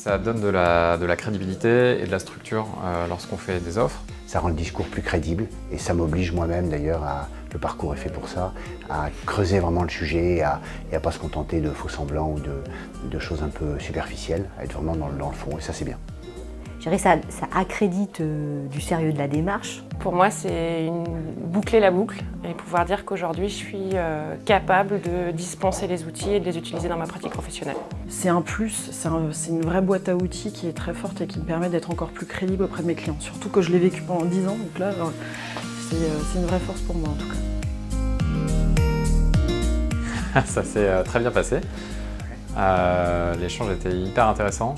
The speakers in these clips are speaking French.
Ça donne de la crédibilité et de la structure lorsqu'on fait des offres. Ça rend le discours plus crédible et ça m'oblige moi-même d'ailleurs, le parcours est fait pour ça, à creuser vraiment le sujet et à pas se contenter de faux semblants ou de choses un peu superficielles, à être vraiment dans le fond et ça c'est bien. Je dirais que ça accrédite du sérieux de la démarche. Pour moi, c'est boucler la boucle et pouvoir dire qu'aujourd'hui, je suis capable de dispenser les outils et de les utiliser dans ma pratique professionnelle. C'est un plus, c'est une vraie boîte à outils qui est très forte et qui me permet d'être encore plus crédible auprès de mes clients. Surtout que je l'ai vécu pendant 10 ans, donc là, c'est une vraie force pour moi en tout cas. Ça s'est très bien passé. L'échange était hyper intéressant.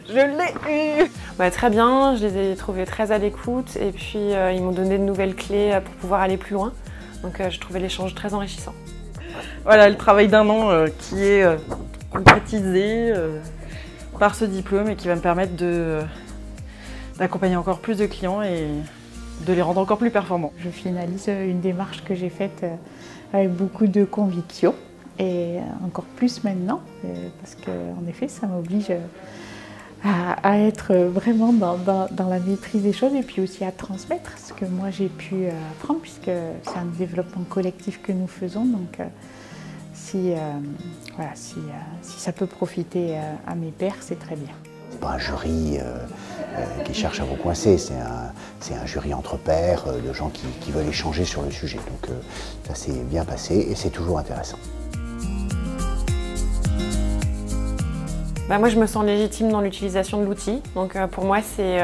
Je l'ai eu! Bah, très bien, je les ai trouvés très à l'écoute et puis ils m'ont donné de nouvelles clés pour pouvoir aller plus loin. Donc j'ai trouvé l'échange très enrichissant. Voilà le travail d'un an qui est concrétisé par ce diplôme et qui va me permettre d'accompagner encore plus de clients et de les rendre encore plus performants. Je finalise une démarche que j'ai faite avec beaucoup de conviction. Et encore plus maintenant, parce qu'en effet, ça m'oblige à être vraiment dans la maîtrise des choses et puis aussi à transmettre ce que moi j'ai pu apprendre, puisque c'est un développement collectif que nous faisons. Donc si ça peut profiter à mes pairs, c'est très bien. C'est pas un jury qui cherche à vous coincer, c'est un jury entre pairs, de gens qui veulent échanger sur le sujet. Donc ça s'est bien passé et c'est toujours intéressant. Bah moi, je me sens légitime dans l'utilisation de l'outil. Donc pour moi, c'est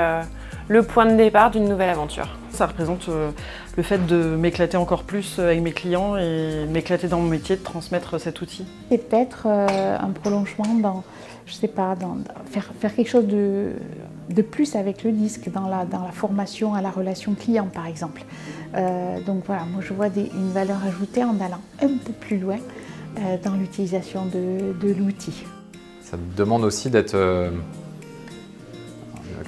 le point de départ d'une nouvelle aventure. Ça représente le fait de m'éclater encore plus avec mes clients et m'éclater dans mon métier, de transmettre cet outil. C'est peut-être un prolongement dans, je sais pas, faire quelque chose de plus avec le disque, dans la formation à la relation client par exemple. Donc voilà, moi je vois une valeur ajoutée en allant un peu plus loin dans l'utilisation de l'outil. Ça demande aussi d'être, en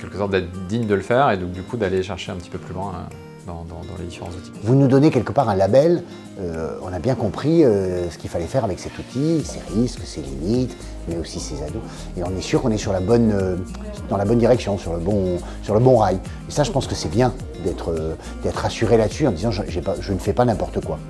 quelque sorte, d'être digne de le faire et donc du coup d'aller chercher un petit peu plus loin dans les différents outils. Vous nous donnez quelque part un label, on a bien compris ce qu'il fallait faire avec cet outil, ses risques, ses limites, mais aussi ses ados. Et on est sûr qu'on est sur dans la bonne direction, sur le bon rail. Et ça, je pense que c'est bien d'être assuré là-dessus en disant je ne fais pas n'importe quoi.